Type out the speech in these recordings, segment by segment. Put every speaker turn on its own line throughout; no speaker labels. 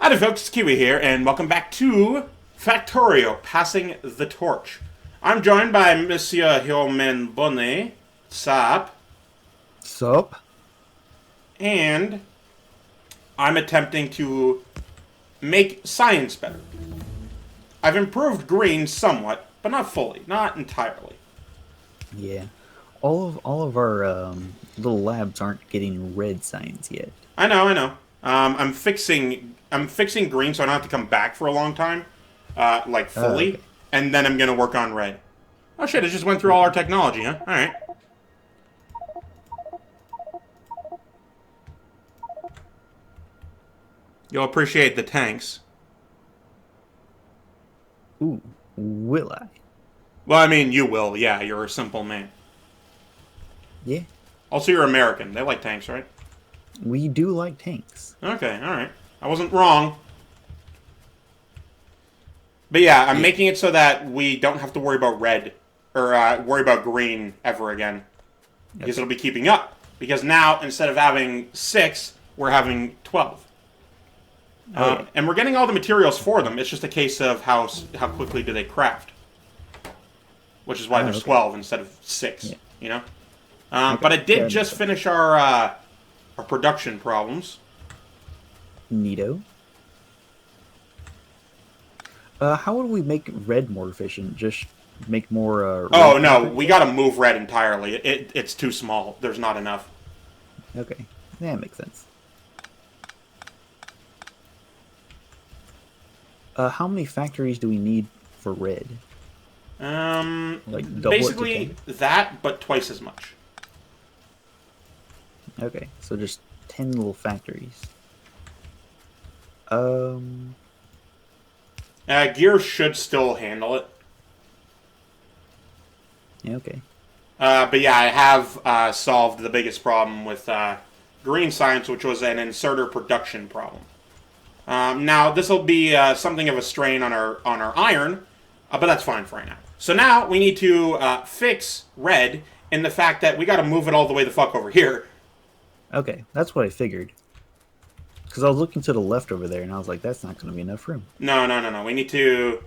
Howdy folks, Kiwi here, and welcome back to Factorio, Passing the Torch. I'm joined by Monsieur Heromanbunny, Sap,
Sup?
and I'm attempting to make science better. I've improved green somewhat, but not fully, not entirely.
Yeah. All of our little labs aren't getting red signs yet.
I know. I'm fixing green so I don't have to come back for a long time, like fully,
Okay.
and then I'm gonna work on red. Oh shit! It just went through all our technology, huh? All right. You'll appreciate the tanks.
Ooh, will I?
Well, I mean, you will. Yeah, you're a simple man.
Yeah.
Also, you're American. They like tanks, right?
We do like tanks.
Okay, all right. I wasn't wrong. But yeah, I'm
Yeah.
making it so that we don't have to worry about red or worry about green ever again because
Okay.
it'll be keeping up. Because now instead of having 6, we're having 12.
Oh yeah.
And we're getting all the materials for them. It's just a case of how quickly do they craft, which is why there's
Okay.
12 instead of 6.
Yeah.
You know.
Okay.
But I did
That makes
just
sense.
finish our production problems.
Neato. How would we make red more efficient? Just make more
Oh
red
no,
concrete
we
kit?
got to move red entirely. It's too small. There's not enough.
Okay. Yeah, that makes sense. How many factories do we need for red? Like double it to
Basically
10?
that, but twice as much.
Okay, so just 10 little factories. Um,
Gear should still handle it.
yeah, okay.
But yeah, I have solved the biggest problem with green science, which was an inserter production problem. Now this will be something of a strain on our iron, but that's fine for right now. So now we need to fix red in the fact that we got to move it all the way the fuck over here.
Okay, that's what I figured. Because I was looking to the left over there, and I was like, that's not going to be enough room.
No. We need to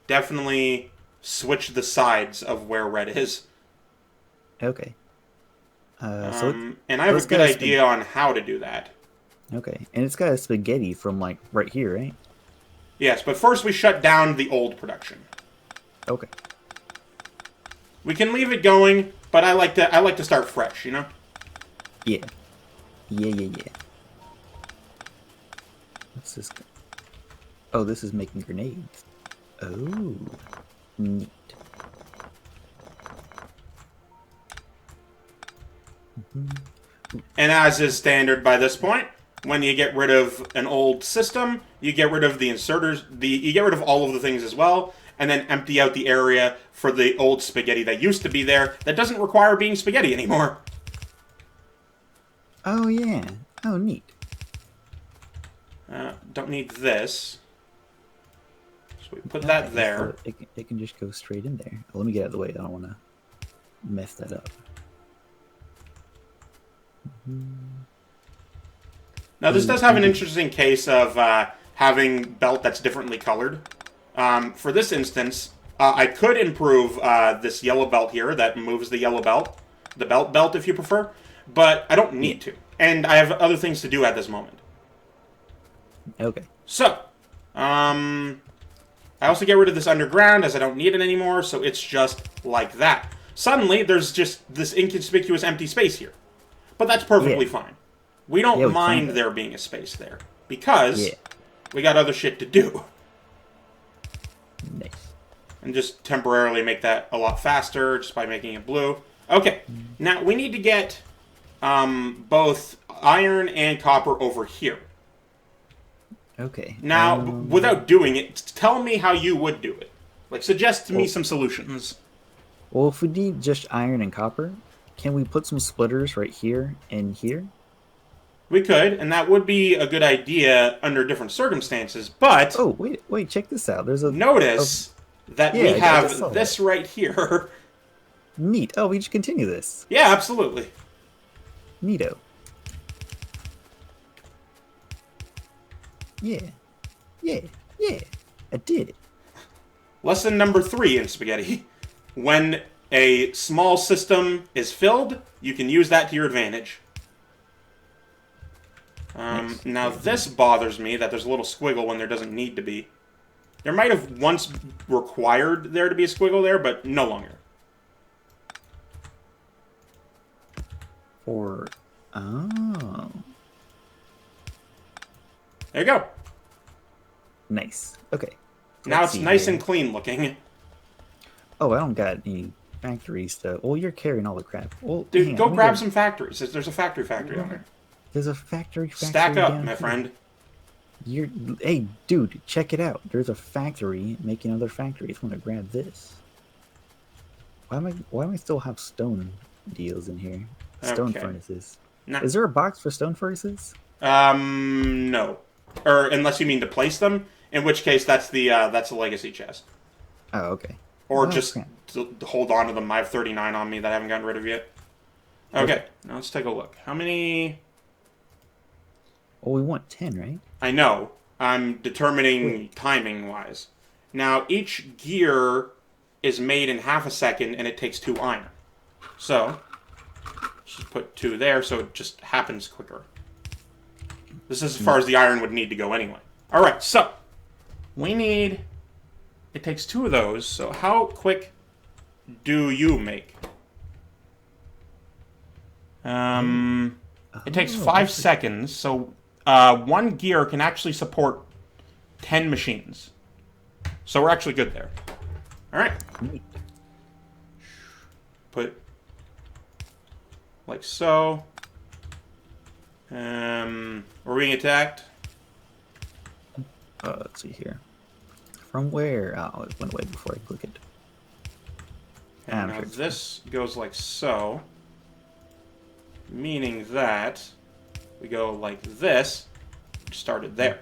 definitely switch the sides of where red is.
Okay.
And I have
Let's
a good
go
idea on how to do that.
okay, and it's got a spaghetti from, like, right here, right?
Yes, but first we shut down the old production.
Okay.
We can leave it going, but I like to start fresh, you know?
Yeah. Yeah. What's this? Oh, this is making grenades. Oh, neat.
And as is standard by this point, when you get rid of an old system, you get rid of the inserters, you get rid of all of the things as well, and then empty out the area for the old spaghetti that used to be there that doesn't require being spaghetti anymore.
Oh, yeah. Oh, neat.
Don't need this. So we put
Okay,
that there.
so it can just go straight in there. Let me get out of the way. I don't want to mess that up.
Now this does have an interesting case of having belt that's differently colored. For this instance, I could improve this yellow belt here that moves the yellow belt, the belt if you prefer, but I don't
Yeah.
need to. And I have other things to do at this moment.
Okay.
So, I also get rid of this underground as I don't need it anymore, so it's just like that. Suddenly, there's just this inconspicuous empty space here. But that's perfectly
Yeah.
fine. We don't
Yeah, we
mind
found it.
there being a space there, because
Yeah.
we got other shit to do.
Nice.
And just temporarily make that a lot faster just by making it blue. Okay, now we need to get both iron and copper over here.
Okay.
Now, without doing it, tell me how you would do it. Like, suggest to me
Well,
some solutions.
well, if we need just iron and copper, can we put some splitters right here and here?
We could, and that would be a good idea under different circumstances, but
Oh, wait, check this out. There's a
notice that
yeah,
we
I just saw
have this
that.
right here.
Neat. Oh, we just continue this.
Yeah, absolutely.
Neato. Yeah. Yeah, yeah, I did it.
Lesson number 3 in spaghetti. When a small system is filled, you can use that to your advantage.
Nice.
Now
Yeah,
this bothers me, that there's a little squiggle when there doesn't need to be. There might have once required there to be a squiggle there, but no longer.
for oh,
There you go.
nice. Okay.
Now
Let's
it's
see
nice
here.
and clean looking.
Oh, I don't got any factory stuff. Well, you're carrying all the crap. Well,
Dude,
hang on,
go
let me
grab some factories. There's a factory down there.
There's a factory
Stack up,
down
my
here.
friend.
You're, hey, dude, check it out. There's a factory making other factories. I'm gonna grab this. Why am I still have stone deals in here? Stone
Okay.
furnaces.
Nah.
Is there a box for stone furnaces?
No. Or unless you mean to place them, in which case that's the legacy chest.
Oh, okay.
Or
Oh,
just
crap.
to hold on to them. I have 39 on me that I haven't gotten rid of yet. Okay, now let's take a look. How many...
Well, we want 10, right?
I know. I'm determining timing-wise. Now, each gear is made in half a second, and it takes 2 iron. So, just put 2 there, so it just happens quicker. This is as far as the iron would need to go anyway. Alright, so, we need... It takes 2 of those, so how quick do you make? It takes 5 seconds, so 1 gear can actually support 10 machines. So we're actually good there. Alright. Put like so. We're being attacked.
Let's see here. From where? Oh, it went away before I click it.
And now this goes like so. Meaning that we go like this. Started there.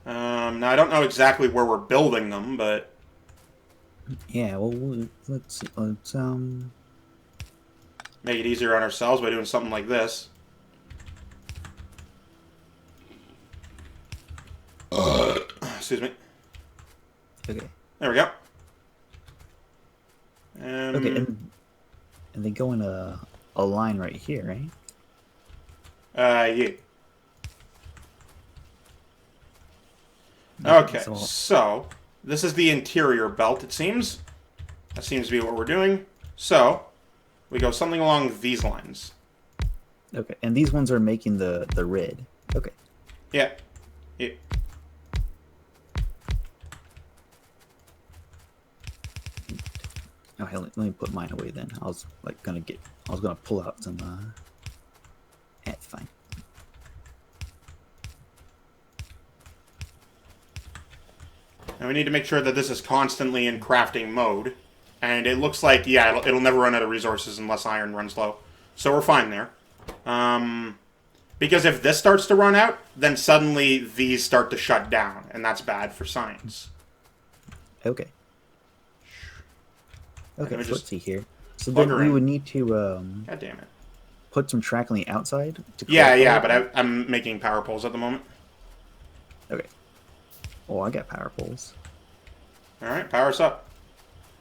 Now I don't know exactly where we're building them, but
Yeah, well, let's see. Let's
make it easier on ourselves by doing something like this. Excuse me.
Okay.
There we go.
Okay, and they go in a line right here, right?
Yeah. Okay,
So-
so this is the interior belt, it seems. That seems to be what we're doing. So, we go something along these lines.
Okay, and these ones are making the red. Okay.
Yeah. Yeah.
Oh, hell, let me put mine away then. I was gonna pull out some. It's fine.
And we need to make sure that this is constantly in crafting mode. And it looks like, yeah, it'll never run out of resources unless iron runs low. So we're fine there. Because if this starts to run out, then suddenly these start to shut down. And that's bad for science.
Okay. Okay,
me
so
just
let's see here. So
plug
then
her
we
in.
would need to
God damn it.
put some track on the outside.
Yeah, yeah, but I'm making power poles at the moment.
Okay. Oh, I got power poles.
Alright, power us up.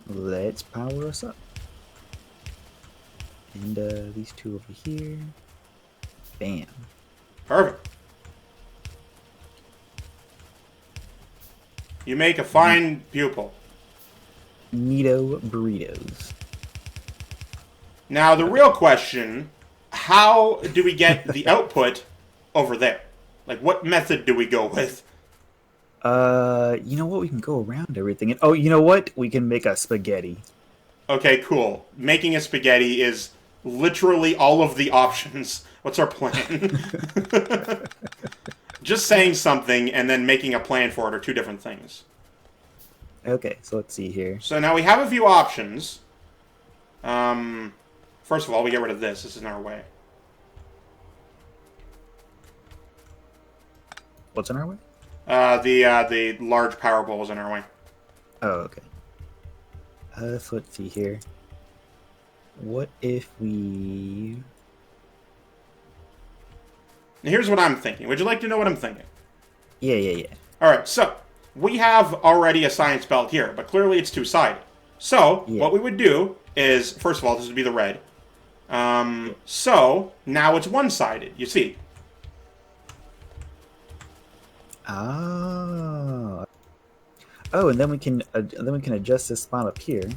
Let's power us up. And these two over here. Bam.
Perfect. You make a fine pupil.
Neato burritos.
Now, the real question, how do we get the output over there? Like, what method do we go with?
You know what? We can go around everything. And, oh, you know what? We can make a spaghetti.
Okay, cool. Making a spaghetti is literally all of the options. What's our plan? Just saying something and then making a plan for it are 2 different things.
Okay, so let's see here.
So now we have a few options. First of all, we get rid of this. This is in our way.
What's in our way?
The large power pole is in our way.
Oh, okay. So let's see here. What if we...
Now, here's what I'm thinking. Would you like to know what I'm thinking?
Yeah, yeah, yeah.
All right, so we have already a science belt here, but clearly it's two-sided. So
Yeah.
what we would do is, first of all, this would be the red.
Yeah.
So now it's one-sided. You see?
Oh. Oh, and then we can adjust this spot up here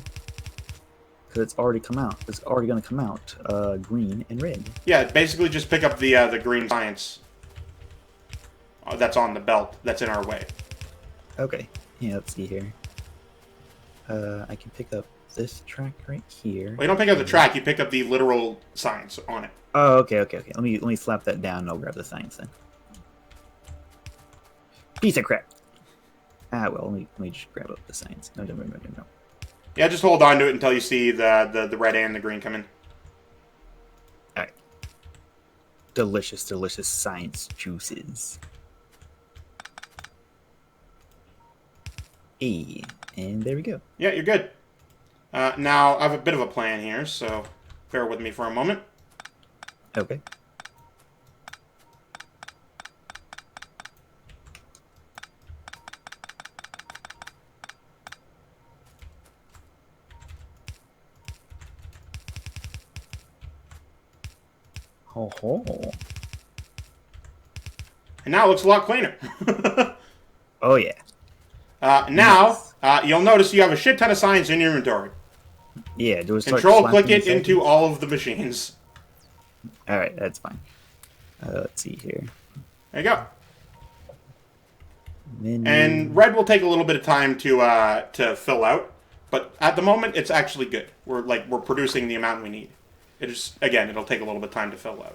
because it's already come out. It's already going to come out green and red.
Yeah, basically just pick up the green science that's on the belt that's in our way.
Okay. Yeah, let's see here. I can pick up this track right here.
Well, you don't pick up the track; you pick up the literal science on it.
Oh, okay, okay, okay. Let me slap that down and I'll grab the science then. Piece of crap. Ah, well, let me just grab up the science. No, no, no, no, no.
Yeah, just hold on to it until you see the red and the green come in.
All right. Delicious, delicious science juices. E, and there we go.
Yeah, you're good. Now, I have a bit of a plan here, so bear with me for a moment.
Okay. Ho ho.
And now it looks a lot cleaner.
Oh yeah.
Now, you'll notice you have a shit ton of science in your inventory.
Yeah, do we start
Control-click
slapping
it into
seconds?
all of the machines.
Alright, that's fine. Let's see here.
There you go.
Menu.
And red will take a little bit of time to fill out, but at the moment it's actually good. We're producing the amount we need. It is, again, it'll take a little bit of time to fill out.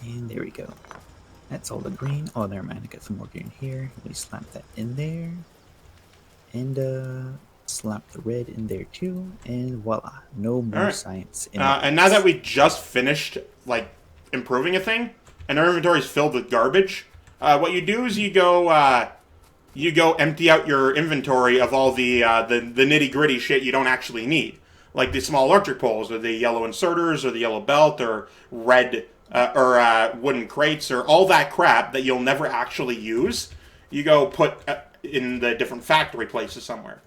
And there we go. That's all the green. Oh, never mind. I got some more green here. Let me slap that in there. And slap the red in there too. And voila. No more
right.
science in
And now that we just finished improving a thing, and our inventory is filled with garbage, what you do is you go empty out your inventory of all the nitty gritty shit you don't actually need, like the small electric poles, or the yellow inserters, or the yellow belt, or red or wooden crates, or all that crap that you'll never actually use. You go put in the different factory places somewhere.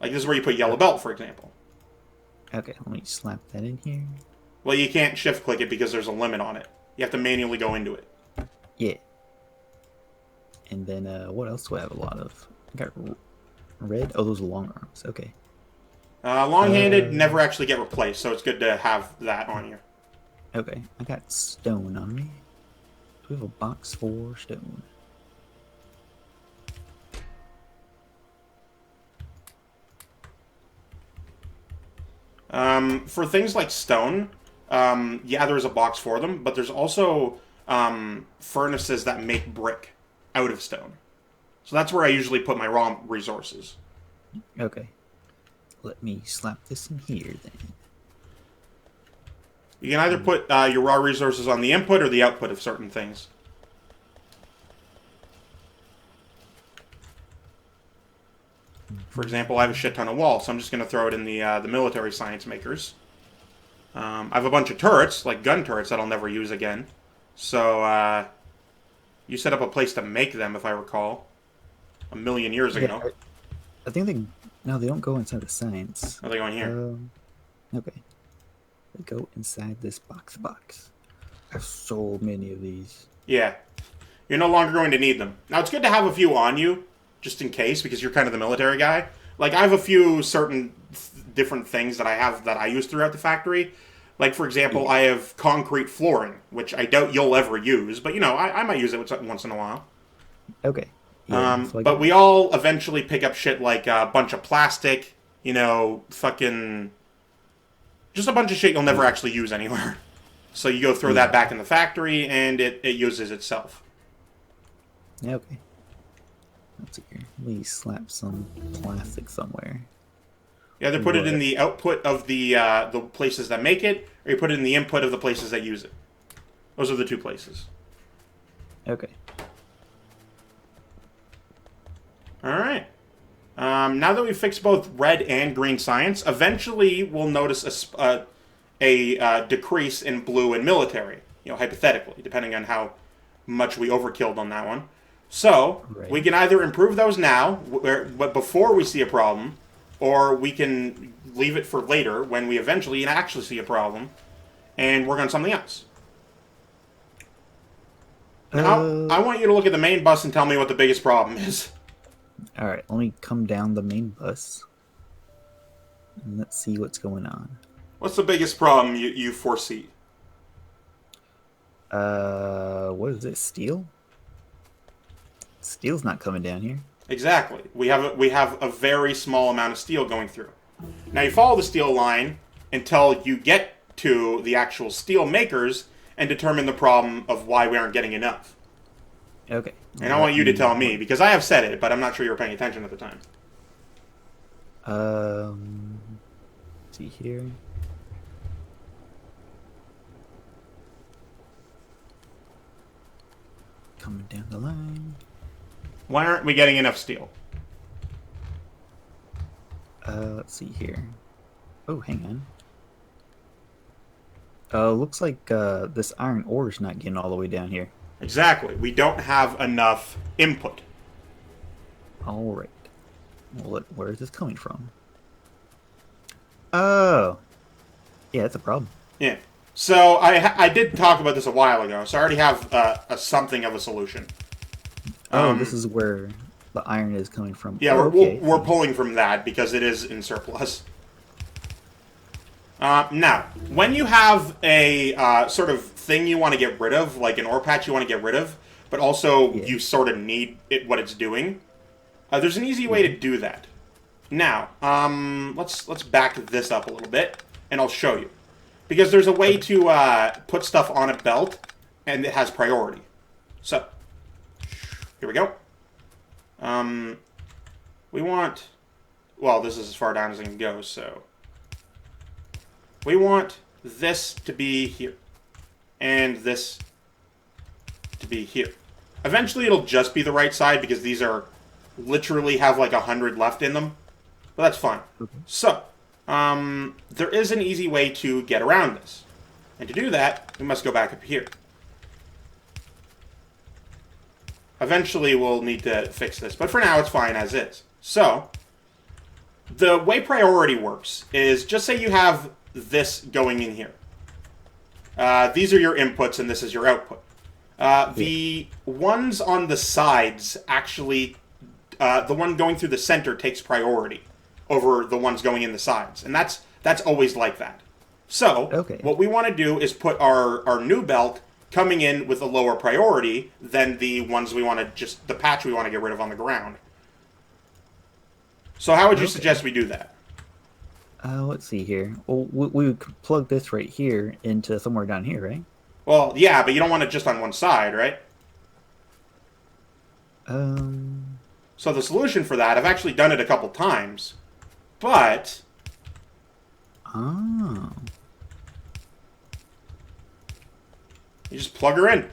Like this is where you put yellow belt, for example.
Okay, let me slap that in here.
Well, you can't shift click it because there's a limit on it. You have to manually go into it.
Yeah. And then what else do I have a lot of? I got red. Oh, those are long arms. Okay.
Long-handed never actually get replaced, so it's good to have that on you.
Okay, I got stone on me. Do we have a box for stone?
For things like stone, yeah, there's a box for them, but there's also furnaces that make brick out of stone. So that's where I usually put my raw resources.
Okay. Let me slap this in here then.
You can either put your raw resources on the input or the output of certain things. For example, I have a shit ton of wall, so I'm just going to throw it in the military science makers. I have a bunch of turrets, like gun turrets, that I'll never use again. So, you set up a place to make them, if I recall, a million years ago.
Yeah, I think they... No, they don't go inside the science.
Are they going here?
Okay. They go inside this box. I have so many of these.
Yeah. You're no longer going to need them. Now, it's good to have a few on you, just in case, because you're kind of the military guy. Like, I have a few certain different things that I have that I use throughout the factory. Like, for example, I have concrete flooring, which I doubt you'll ever use, but, you know, I might use it once in a while.
Okay. Yeah,
but we all eventually pick up shit like a bunch of plastic, you know, fucking... Just a bunch of shit you'll never actually use anywhere. So you go throw that back in the factory, and it uses itself.
Okay. Let's see here. Let me slap some plastic somewhere.
You either put it in the output of the places that make it, or you put it in the input of the places that use it. Those are the two places.
Okay.
All right. Now that we've fixed both red and green science, eventually we'll notice a decrease in blue and military. You know, hypothetically, depending on how much we overkilled on that one. So
Right.
we can either improve those now, but before we see a problem, or we can leave it for later when we eventually actually see a problem and work on something else. Now, I want you to look at the main bus and tell me what the biggest problem is.
All right, let me come down the main bus. And let's see what's going on.
What's the biggest problem you foresee?
What is it? Steel? Steel's not coming down here.
Exactly. We have a very small amount of steel going through. Now you follow the steel line until you get to the actual steel makers and determine the problem of why we aren't getting enough.
Okay.
And I want you to tell me, because I have said it, but I'm not sure you were paying attention at the time.
Let's see here. Coming down the line.
Why aren't we getting enough steel?
Let's see here. Oh, hang on. Looks like this iron ore is not getting all the way down here.
Exactly. We don't have enough input.
All right. Well, where is this coming from? Oh. Yeah, that's a problem.
Yeah. So I did talk about this a while ago, so I already have something of a solution.
This is where the iron is coming from.
Yeah,
oh,
we're pulling from that because it is in surplus. Now, when you have a sort of thing you want to get rid of, like an ore patch you want to get rid of, but also you sort of need it what it's doing, there's an easy way to do that. Now, let's back this up a little bit, and I'll show you. Because there's a way to put stuff on a belt, and it has priority. So, here we go. We want... Well, this is as far down as I can go, so... We want this to be here. And this to be here. Eventually it'll just be the right side, because these are... literally have like 100 left in them. But that's fine.
Okay.
So, there is an easy way to get around this. And to do that, we must go back up here. Eventually, we'll need to fix this, but for now, it's fine as is. So, the way priority works is, just say you have this going in here. These are your inputs, and this is your output. The ones on the sides actually, the one going through the center takes priority over the ones going in the sides. And that's always like that. So, what we want to do is put our new belt coming in with a lower priority than the ones we want to the patch we want to get rid of on the ground. So how would you suggest we do that?
Let's see here. Well, we would plug this right here into somewhere down here, right?
Well, yeah, but you don't want it just on one side, right? So the solution for that, I've actually done it a couple times, but...
Oh.
You just plug her in.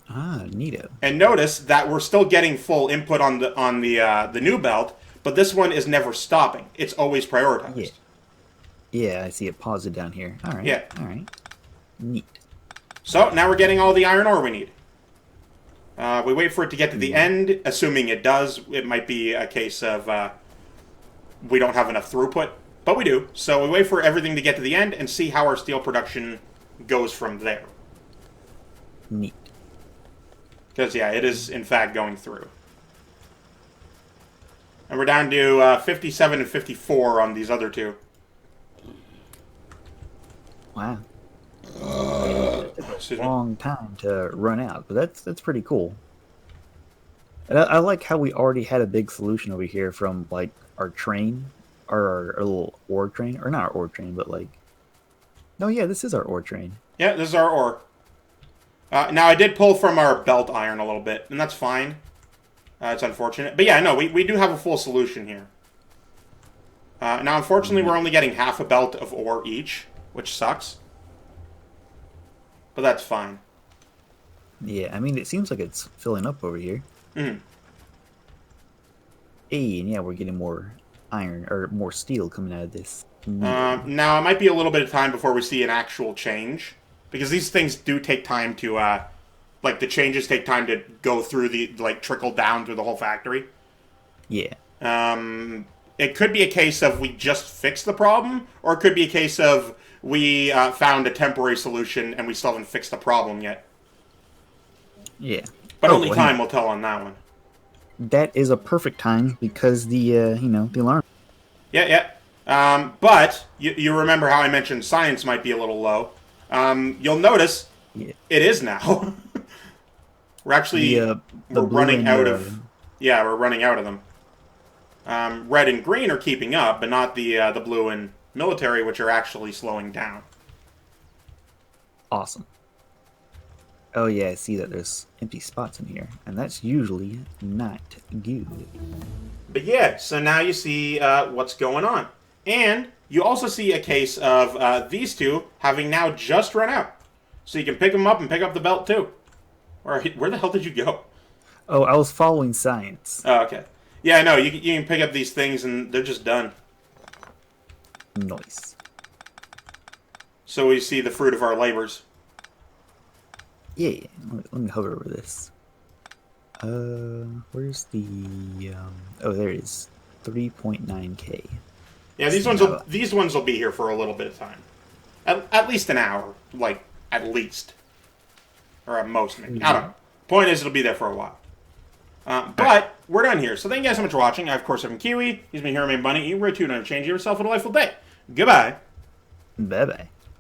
Ah, neato.
And notice that we're still getting full input on the new belt, but this one is never stopping. It's always prioritized.
Yeah, I see it paused down here. All right.
Yeah.
All right. Neat.
So now we're getting all the iron ore we need. We wait for it to get to the end, assuming it does. It might be a case of we don't have enough throughput, but we do. So we wait for everything to get to the end and see how our steel production goes from there.
Neat.
Because, yeah, it is, in fact, going through. And we're down to 57 and 54 on these other two.
Wow. It took a long time to run out, but that's pretty cool. And I like how we already had a big solution over here from, like, our train, or our little ore train, or not our ore train, but, like... No, yeah, this is our ore train.
Yeah, this is our ore. Now, I did pull from our belt iron a little bit, and that's fine. It's unfortunate. But yeah, no, we do have a full solution here. Now, unfortunately, we're only getting half a belt of ore each, which sucks. But that's fine.
Yeah, I mean, it seems like it's filling up over here.
Mm.
Hey, and yeah, we're getting more iron or more steel coming out of this.
Now, it might be a little bit of time before we see an actual change, because these things do take time to, like, the changes take time to go through like, trickle down through the whole factory.
Yeah.
It could be a case of we just fixed the problem, or it could be a case of we found a temporary solution and we still haven't fixed the problem yet.
Yeah.
But
Oh,
only
well,
time will tell on that one.
that is a perfect time because the the alarm.
Yeah, yeah. But you remember how I mentioned science might be a little low. You'll notice
Yeah.
it is now. We're actually
The
we're
blue
running
and
out of we're running out of them. Red and green are keeping up, but not the blue and military, which are actually slowing down.
awesome. Oh yeah, I see that there's empty spots in here, and that's usually not good.
But yeah, so now you see what's going on. And you also see a case of these two having now just run out. So you can pick them up and pick up the belt too. Where the hell did you go?
Oh, I was following science.
Oh, okay. Yeah, no, you can pick up these things and they're just done.
Nice.
So we see the fruit of our labors.
Yeah, let me hover over this. Where's the oh, there it is. 3.9k.
Yeah, these ones will be here for a little bit of time. At least an hour, like at least, or at most maybe. I don't know. Point is, it'll be there for a while. But we're done here. So thank you guys so much for watching. I of course am Keywii. He's been Heromanbunny. You were tuned and change yourself a delightful day. Goodbye.
Bye bye.